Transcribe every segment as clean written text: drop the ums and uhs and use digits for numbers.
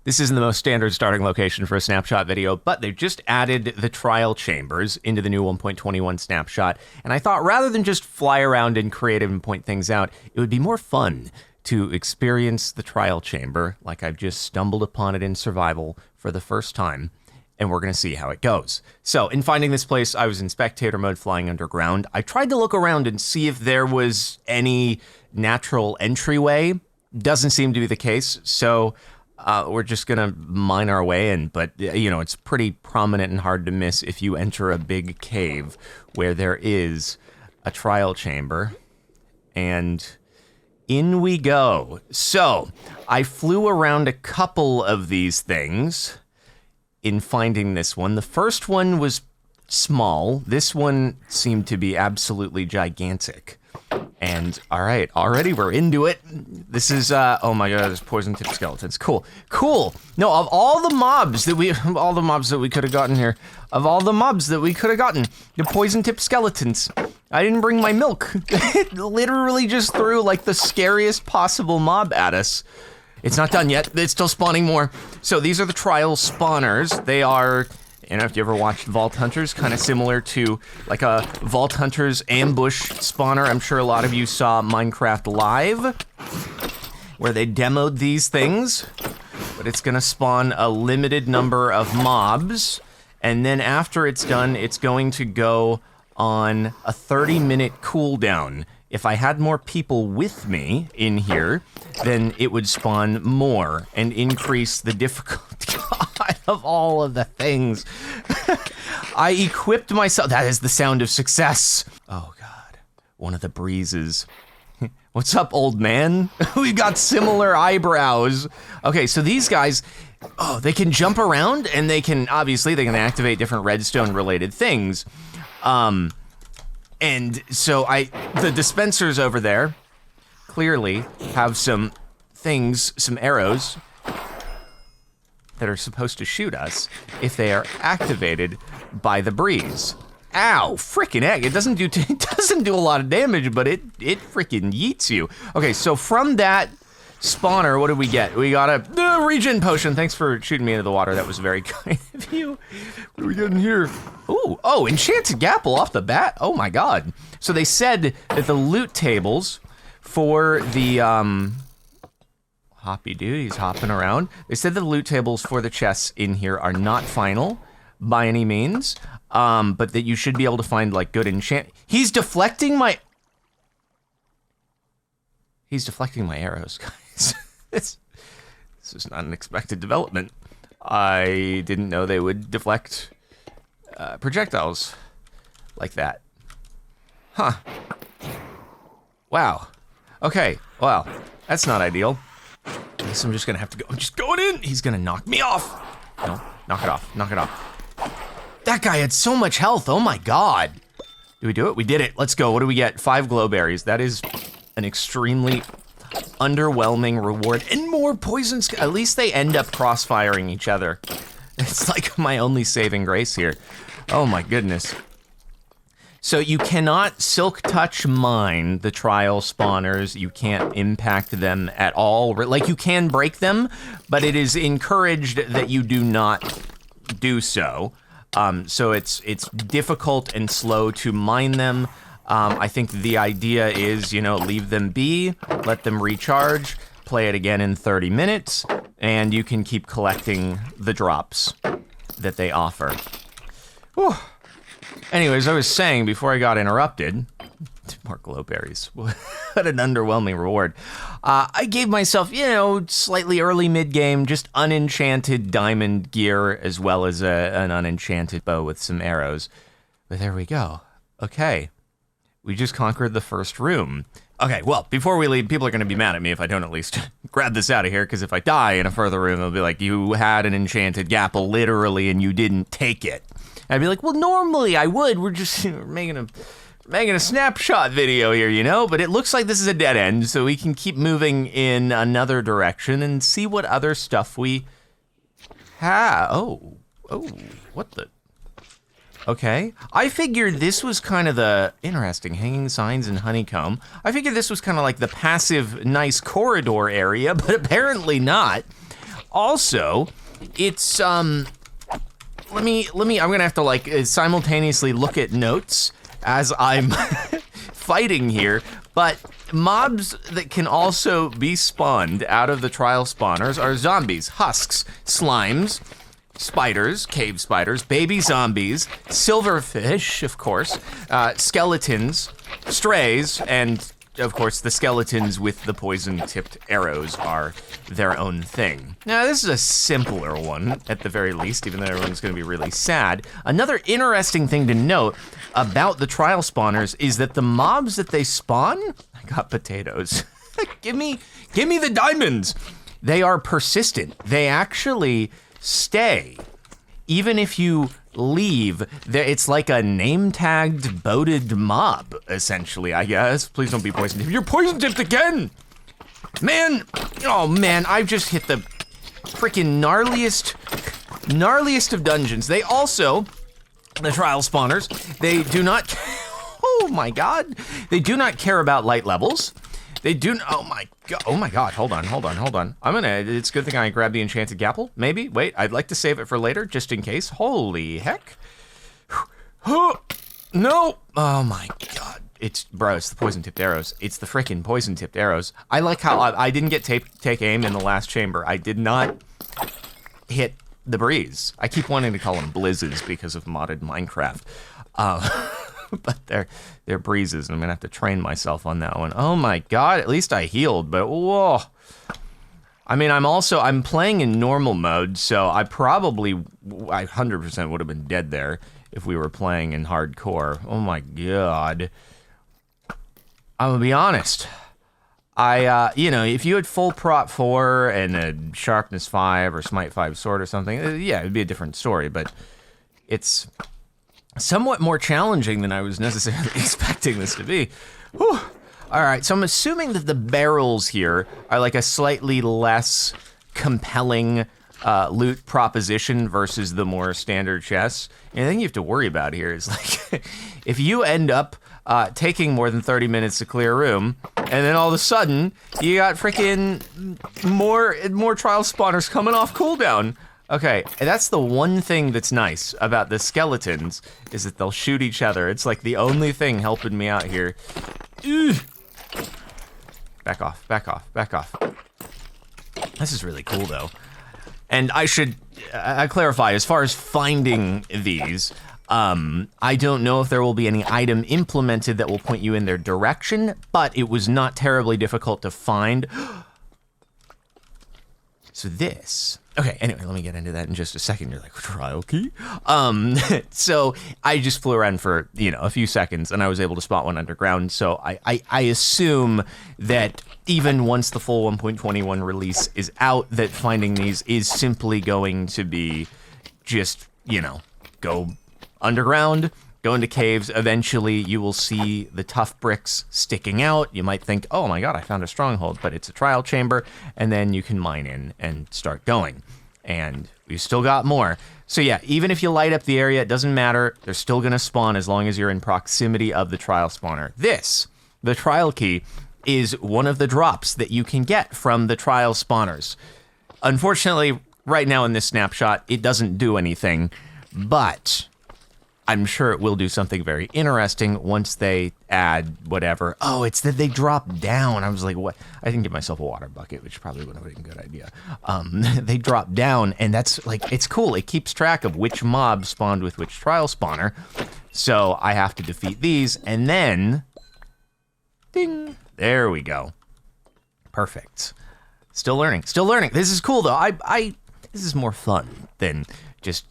This isn't the most standard starting location for a snapshot video, but they've just added the trial chambers into the new 1.21 snapshot, and I thought rather than just fly around and creative and point things out, it would be more fun to experience the trial chamber like I've just stumbled upon it in survival for the first time, and we're going to see how it goes. So, in finding this place, I was in spectator mode flying underground. I tried to look around and see if there was any natural entryway. Doesn't seem to be the case, so we're just gonna mine our way in, but you know, it's pretty prominent and hard to miss if you enter a big cave where there is a trial chamber. And in we go. So, I flew around a couple of these things in finding this one. The first one was small. This one seemed to be absolutely gigantic. And all right, already we're into it. This is, oh my god, there's poison tip skeletons. Cool. No, of all the mobs that we could have gotten here, the poison tip skeletons. I didn't bring my milk. It literally just threw like the scariest possible mob at us. It's not done yet. It's still spawning more. So these are the trial spawners. They are, you know, if you ever watched Vault Hunters, kind of similar to like a Vault Hunters ambush spawner. I'm sure a lot of you saw Minecraft Live, where they demoed these things. But it's gonna spawn a limited number of mobs, and then after it's done, it's going to go on a 30-minute cooldown. If I had more people with me in here, then it would spawn more and increase the difficulty of all of the things. I equipped myself. That is the sound of success. Oh god, one of the breezes. What's up, old man? We've got similar eyebrows. Okay, so these guys, oh, they can jump around and they can activate different redstone related things. And so the dispensers over there clearly have some things, some arrows that are supposed to shoot us if they are activated by the breeze. Ow, frickin' egg. It doesn't do a lot of damage, but it frickin' yeets you. Okay, so from that spawner, what did we get? We got a regen potion. Thanks for shooting me into the water. That was very kind of you. What are we getting here? Ooh, oh, enchanted gapple off the bat. Oh my god. So they said that the loot tables for the hoppy dude, he's hopping around. They said the loot tables for the chests in here are not final by any means, but that you should be able to find like good enchant. He's deflecting my arrows, guys. This is not an expected development. I didn't know they would deflect projectiles like that. Huh. Wow. Okay, well, that's not ideal. I guess I'm just gonna have to go. I'm just going in. He's gonna knock me off. No, knock it off. Knock it off. That guy had so much health. Oh my god. Did we do it? We did it. Let's go. What do we get? 5 glow berries. That is an extremely underwhelming reward. And more poisons. At least they end up crossfiring each other. It's like my only saving grace here. Oh my goodness. So you cannot silk touch mine the trial spawners. You can't impact them at all. Like, you can break them, but it is encouraged that you do not do so. So it's difficult and slow to mine them. I think the idea is, you know, leave them be, let them recharge, play it again in 30 minutes, and you can keep collecting the drops that they offer. Whew. Anyways, I was saying before I got interrupted, more glowberries. What an underwhelming reward. I gave myself, you know, slightly early mid-game, just unenchanted diamond gear, as well as an unenchanted bow with some arrows. But there we go. Okay. We just conquered the first room. Okay, well, before we leave, people are going to be mad at me if I don't at least grab this out of here, because if I die in a further room, they'll be like, you had an enchanted gapple, literally, and you didn't take it. I'd be like, well, normally I would. We're just making a snapshot video here, you know? But it looks like this is a dead end, so we can keep moving in another direction and see what other stuff we have. Oh, what the? Okay. I figured this was kind of the interesting hanging signs and honeycomb. I figured this was kind of like the passive, nice corridor area, but apparently not. also, it's, I'm gonna have to, like, simultaneously look at notes as I'm fighting here, but mobs that can also be spawned out of the trial spawners are zombies, husks, slimes, spiders, cave spiders, baby zombies, silverfish, of course, skeletons, strays, and of course the skeletons with the poison-tipped arrows are their own thing. Now this is a simpler one, at the very least, even though everyone's gonna be really sad. Another interesting thing to note about the trial spawners is that the mobs that they spawn, I got potatoes. give me the diamonds. They are persistent. They actually stay. Even if you leave, it's like a name-tagged, boated mob, essentially, I guess. Please don't be poison-tipped. You're poison-tipped again! Man, oh man, I've just hit the freaking gnarliest of dungeons. They also, the trial spawners, they do not, oh my god, they do not care about light levels. They do, oh my god, hold on. It's a good thing I grabbed the enchanted gapple, maybe? Wait, I'd like to save it for later, just in case. Holy heck. No, oh my god. It's the poison-tipped arrows. It's the frickin' poison-tipped arrows. I like how I didn't get take aim in the last chamber. I did not hit the breeze. I keep wanting to call them blizzes because of modded Minecraft. But they're breezes, and I'm gonna have to train myself on that one. Oh my god, at least I healed, but whoa. I mean, I'm playing in normal mode, so I 100% would have been dead there if we were playing in hardcore. Oh my god. I'm gonna be honest. If you had full prot 4 and a sharpness 5 or smite 5 sword or something, yeah, it'd be a different story, but it's somewhat more challenging than I was necessarily expecting this to be. Whew. All right, so I'm assuming that the barrels here are like a slightly less compelling loot proposition versus the more standard chests. And the thing you have to worry about here is like, if you end up taking more than 30 minutes to clear a room, and then all of a sudden, you got freaking more trial spawners coming off cooldown. Okay, and that's the one thing that's nice about the skeletons, is that they'll shoot each other. It's like the only thing helping me out here. Ugh. Back off. This is really cool though. And I should clarify, as far as finding these, I don't know if there will be any item implemented that will point you in their direction, but it was not terribly difficult to find. So this, okay, anyway, let me get into that in just a second. You're like, trial key? So I just flew around for, a few seconds and I was able to spot one underground. So I assume that even once the full 1.21 release is out, that finding these is simply going to be just, go underground, go into caves. Eventually you will see the tough bricks sticking out. You might think, oh my god, I found a stronghold, but it's a trial chamber, and then you can mine in and start going. And we've still got more. So yeah, even if you light up the area, it doesn't matter. They're still gonna spawn as long as you're in proximity of the trial spawner. The trial key, is one of the drops that you can get from the trial spawners. Unfortunately, right now in this snapshot, it doesn't do anything, but I'm sure it will do something very interesting once they add whatever. Oh, it's that they drop down. I was like, what? I didn't give myself a water bucket, which probably wouldn't have been a good idea. They drop down, and that's like, it's cool. It keeps track of which mob spawned with which trial spawner. So I have to defeat these, and then, ding, there we go. Perfect. Still learning. This is cool though. This is more fun than just,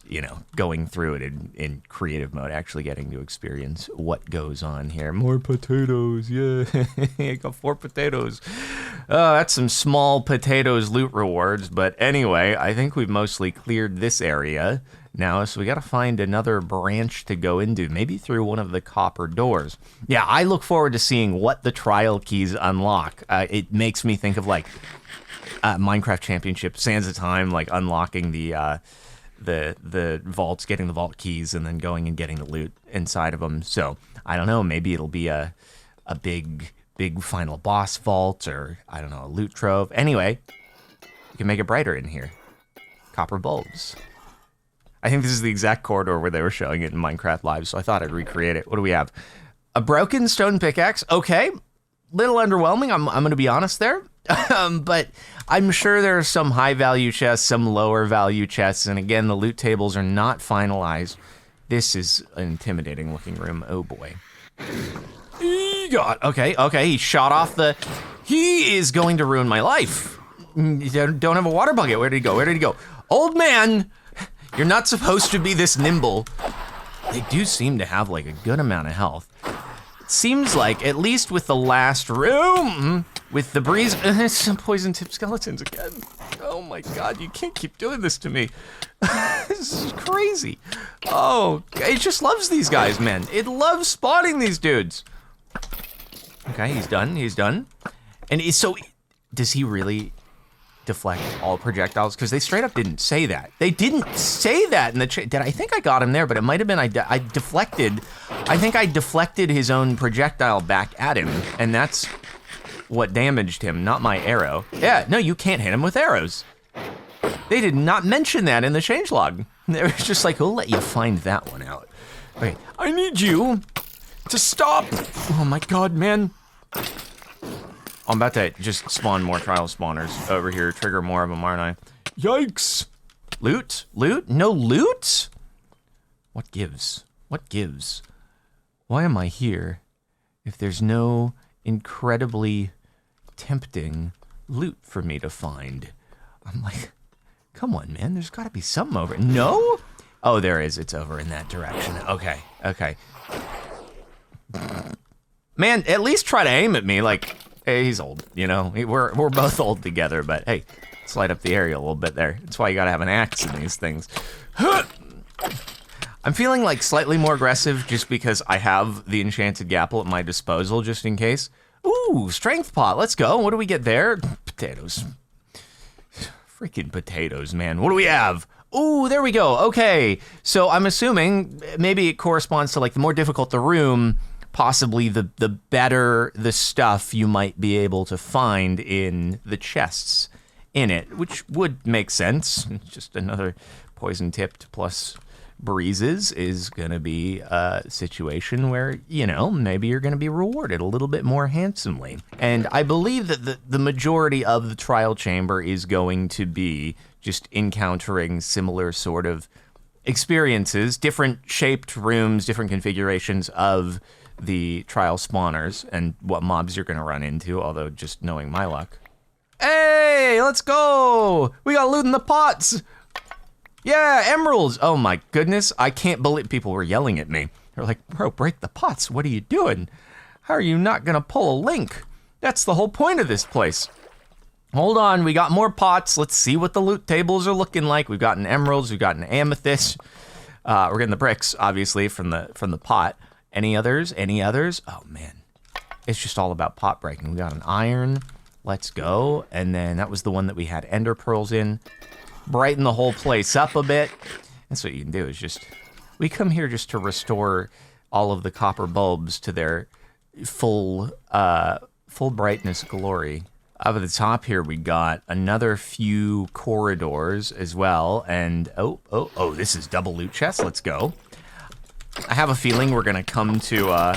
going through it in creative mode, actually getting to experience what goes on here. More potatoes, yeah. I got 4 potatoes. That's some small potatoes loot rewards, but anyway, I think we've mostly cleared this area now, so we gotta find another branch to go into, maybe through one of the copper doors. Yeah, I look forward to seeing what the trial keys unlock. It makes me think of like Minecraft Championship, Sands of Time, like unlocking the vaults, getting the vault keys, and then going and getting the loot inside of them. So I don't know, maybe it'll be a big final boss vault, or I don't know, a loot trove. Anyway, you can make it brighter in here. copper bulbs. I think this is the exact corridor where they were showing it in Minecraft Live, so I thought I'd recreate it. What do we have? A broken stone pickaxe. Okay. Little underwhelming, I'm going to be honest there. But I'm sure there are some high value chests, some lower value chests, and again, the loot tables are not finalized. This is an intimidating looking room. Oh boy. God. Okay, he shot off the... He is going to ruin my life. Don't have a water bucket. Where did he go? Old man, you're not supposed to be this nimble. They do seem to have like a good amount of health. It seems like, at least with the last room, with the breeze, some poison tip skeletons again. Oh my God, you can't keep doing this to me. This is crazy. Oh, it just loves these guys, man. It loves spawning these dudes. Okay, he's done. And so, does he really deflect all projectiles? Because they straight up didn't say that. They didn't say that in the chat. I think I got him there, but it might have been I deflected. I think I deflected his own projectile back at him, and that's what damaged him, not my arrow. Yeah, no, you can't hit him with arrows. They did not mention that in the changelog. They were just like, we'll let you find that one out. Okay, I need you to stop. Oh my God, man. I'm about to just spawn more trial spawners over here, trigger more of them, aren't I? Yikes. Loot? No loot? What gives? Why am I here if there's no incredibly tempting loot for me to find? I'm like, come on, man, there's gotta be something over. No? Oh, there is, it's over in that direction. Okay. Man, at least try to aim at me, like, hey, he's old, you know? We're both old together, but hey, let's light up the area a little bit there. That's why you gotta have an axe in these things. I'm feeling like slightly more aggressive just because I have the enchanted gapple at my disposal, just in case. Ooh, strength pot, let's go. What do we get there? Potatoes. Freaking potatoes, man. What do we have? Ooh, there we go. Okay, so I'm assuming maybe it corresponds to like the more difficult the room, possibly the better the stuff you might be able to find in the chests in it, which would make sense. Just another poison tipped plus breezes is gonna be a situation where, you know, maybe you're gonna be rewarded a little bit more handsomely. And I believe that the majority of the trial chamber is going to be just encountering similar sort of experiences, different shaped rooms, different configurations of the trial spawners and what mobs you're gonna run into, although just knowing my luck. Hey, let's go! We got loot in the pots! Yeah, emeralds! Oh my goodness, I can't believe people were yelling at me. They're like, bro, break the pots, what are you doing? How are you not gonna pull a link? That's the whole point of this place. Hold on, we got more pots. Let's see what the loot tables are looking like. We've gotten emeralds, we've gotten amethyst. We're getting the bricks, obviously, from the pot. Any others? Oh man, it's just all about pot breaking. We got an iron, let's go. And then that was the one that we had ender pearls in. Brighten the whole place up a bit. That's what you can do, is just, we come here just to restore all of the copper bulbs to their full brightness glory. Up at the top here, we got another few corridors as well. And oh, this is double loot chest, let's go. I have a feeling we're gonna come to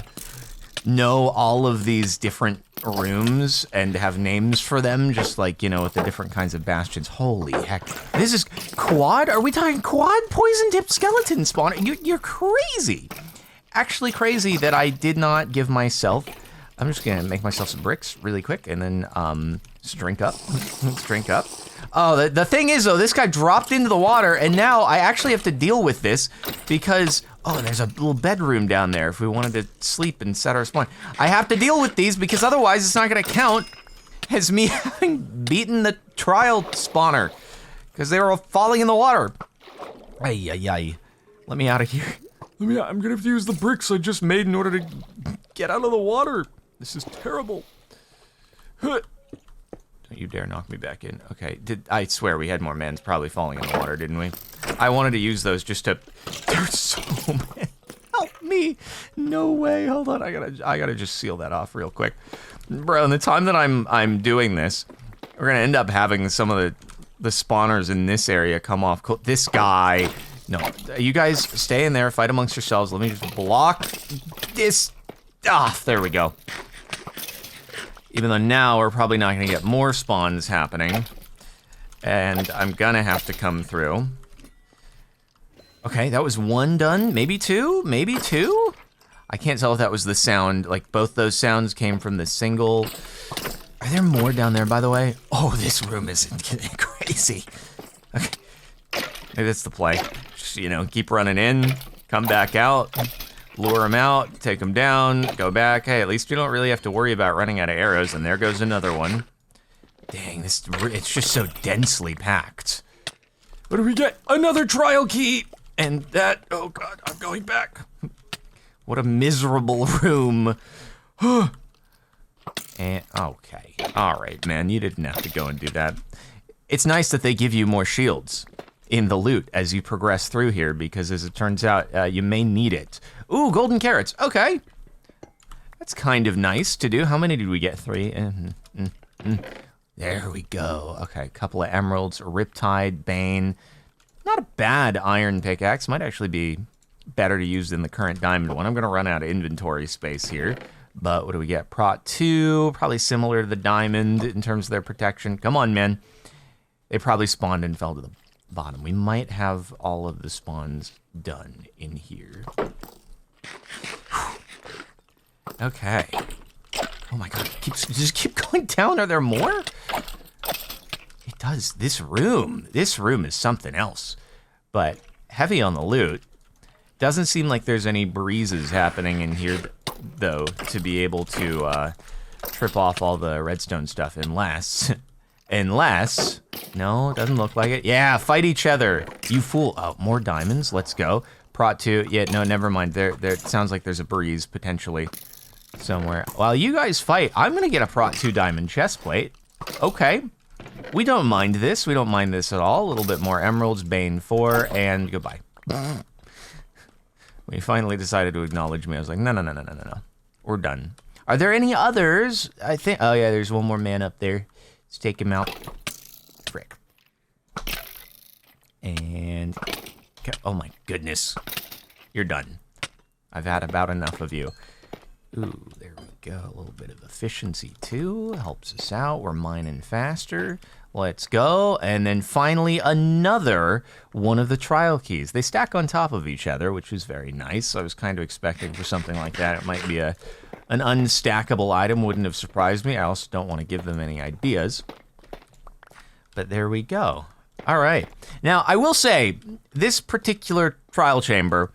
know all of these different rooms and have names for them, just like, you know, with the different kinds of bastions. Holy heck. This is quad? Are we talking quad poison-tipped skeleton spawn? You're crazy. Actually crazy that I did not give myself... I'm just gonna make myself some bricks really quick and then let's drink up. Let's drink up. Oh, the thing is though, this guy dropped into the water and now I actually have to deal with this because, oh, there's a little bedroom down there if we wanted to sleep and set our spawn. I have to deal with these because otherwise it's not gonna count as me having beaten the trial spawner because they were all falling in the water. Ay. Let me out of here. I'm gonna have to use the bricks I just made in order to get out of the water. This is terrible. Don't you dare knock me back in. Okay, I swear we had more mans probably falling in the water, didn't we? I wanted to use those just to... There's so many. Help me. No way. Hold on. I gotta just seal that off real quick. Bro, in the time that I'm doing this, we're gonna end up having some of the the spawners in this area come off. This guy. No, you guys stay in there, fight amongst yourselves. Let me just block this. There we go. Even though now we're probably not gonna get more spawns happening. And I'm gonna have to come through. Okay, that was one done, maybe two? Maybe two? I can't tell if that was the sound, like both those sounds came from the single. Are there more down there, by the way? Oh, this room is getting crazy. Okay, maybe that's the play. Just, you know, keep running in, come back out, lure them out, take them down, go back. Hey, at least you don't really have to worry about running out of arrows, and there goes another one. Dang, it's just so densely packed. What do we get? Another trial key! And that, oh God, I'm going back. What a miserable room. And, okay, all right, man, you didn't have to go and do that. It's nice that they give you more shields in the loot as you progress through here, because as it turns out, you may need it. Ooh, golden carrots, okay. That's kind of nice to do. How many did we get? 3? There we go. Okay, a couple of emeralds, Riptide, Bane. Not a bad iron pickaxe. Might actually be better to use than the current diamond one. I'm gonna run out of inventory space here. But what do we get? Prot 2, probably similar to the diamond in terms of their protection. Come on, man. They probably spawned and fell to the bottom. We might have all of the spawns done in here. Okay. Oh my God, just keep going down. Are there more? It does. This room is something else. But heavy on the loot. Doesn't seem like there's any breezes happening in here, though, to be able to trip off all the redstone stuff, unless, no, doesn't look like it. Yeah, fight each other, you fool. Oh, more diamonds, let's go. Prot 2, yeah, no, never mind. There, it sounds like there's a breeze, potentially, somewhere. While you guys fight, I'm gonna get a Prot 2 diamond chest plate. Okay, we don't mind this at all. A little bit more emeralds, Bane 4, and goodbye. When he finally decided to acknowledge me, I was like, no. We're done. Are there any others? I think, oh yeah, there's one more man up there. Let's take him out. Frick. And, oh my goodness. You're done. I've had about enough of you. Ooh, there we go. A little bit of efficiency too. Helps us out. We're mining faster. Let's go. And then finally, another one of the trial keys. They stack on top of each other, which is very nice. I was kind of expecting for something like that. It might be an unstackable item. Wouldn't have surprised me. I also don't want to give them any ideas. But there we go. All right. Now, I will say, this particular trial chamber,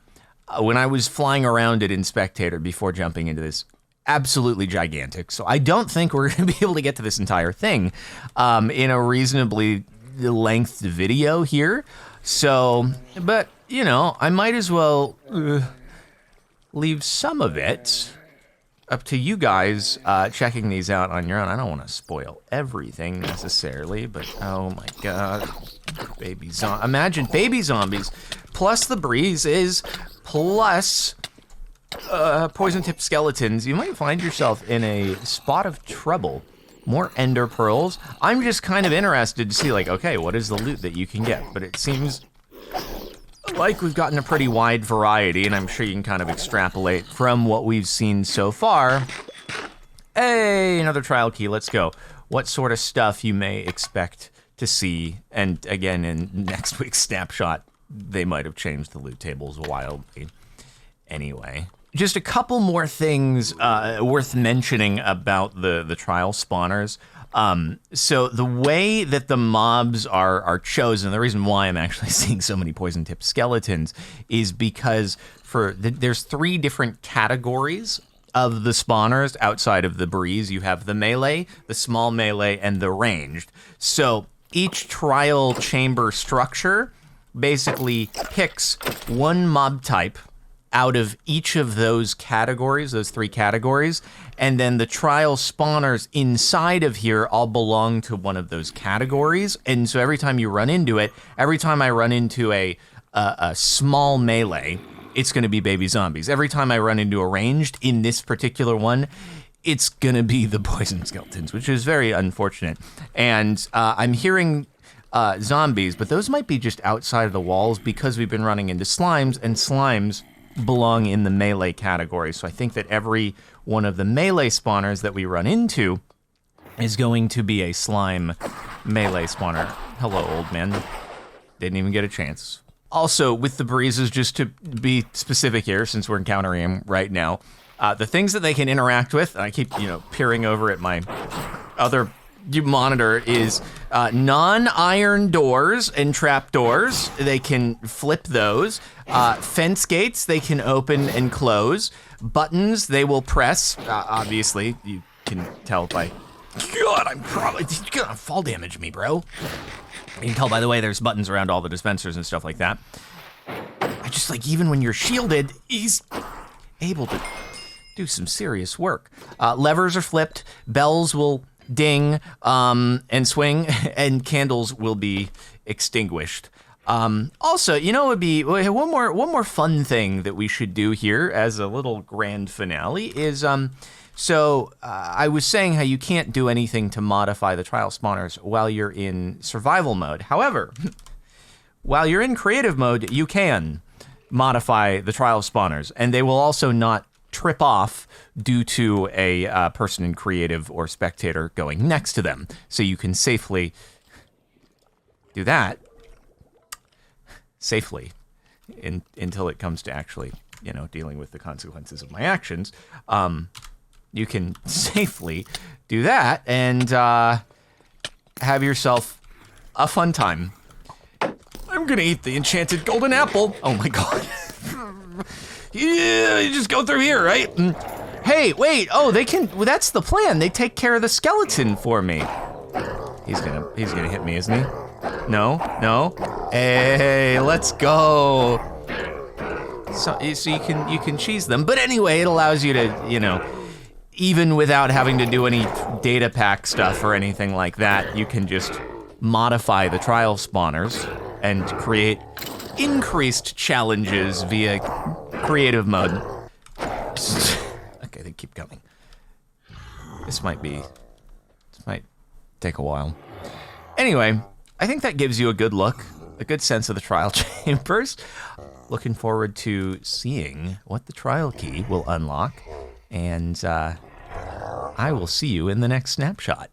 when I was flying around it in Spectator before jumping into this, absolutely gigantic. So I don't think we're going to be able to get to this entire thing in a reasonably length video here. So, but, you know, I might as well leave some of it up to you guys checking these out on your own. I don't want to spoil everything necessarily, but oh my God. Imagine baby zombies plus the breezes plus poison-tipped skeletons. You might find yourself in a spot of trouble. More ender pearls. I'm just kind of interested to see, like, okay, what is the loot that you can get? But it seems like we've gotten a pretty wide variety, and I'm sure you can kind of extrapolate from what we've seen so far. Hey, another trial key, let's go. What sort of stuff you may expect to see, and again, in next week's snapshot, they might have changed the loot tables wildly. Anyway, just a couple more things worth mentioning about the trial spawners. So the way that the mobs are chosen, the reason why I'm actually seeing so many poison-tipped skeletons is because there's 3 different categories of the spawners outside of the breeze. You have the melee, the small melee, and the ranged. So each trial chamber structure basically picks one mob type out of each of those categories, those 3 categories, and then the trial spawners inside of here all belong to one of those categories. And so every time you run into it, every time I run into a small melee, it's gonna be baby zombies. Every time I run into a ranged in this particular one, it's gonna be the poison skeletons, which is very unfortunate. And I'm hearing zombies, but those might be just outside of the walls because we've been running into slimes, and slimes belong in the melee category. So I think that every one of the melee spawners that we run into is going to be a slime melee spawner. Hello, old man. Didn't even get a chance. Also, with the breezes, just to be specific here, since we're encountering them right now, the things that they can interact with, and I keep, peering over at my other monitor, is non-iron doors and trap doors. They can flip those. Fence gates, they can open and close. Buttons, they will press. Obviously, you can tell by... God, I'm probably gonna fall damage me, bro. You can tell by the way there's buttons around all the dispensers and stuff like that. I just like, even when you're shielded, he's able to do some serious work. Levers are flipped, bells will ding and swing, and candles will be extinguished. Also, it would be one more fun thing that we should do here as a little grand finale is I was saying how you can't do anything to modify the trial spawners while you're in survival mode. However, while you're in creative mode, you can modify the trial spawners, and they will also not trip off due to a person in creative or spectator going next to them. So you can safely do that safely until it comes to actually, dealing with the consequences of my actions. You can safely do that and have yourself a fun time. I'm gonna eat the enchanted golden apple. Oh my god. Yeah, you just go through here, right? Hey, wait, they can, well, that's the plan. They take care of the skeleton for me. He's gonna hit me, isn't he? No. Hey, let's go. So you can cheese them. But anyway, it allows you to, even without having to do any data pack stuff or anything like that, you can just modify the trial spawners and create increased challenges via creative mode. Okay, they keep coming. This might take a while. Anyway, I think that gives you a good sense of the trial chambers. Looking forward to seeing what the trial key will unlock, and I will see you in the next snapshot.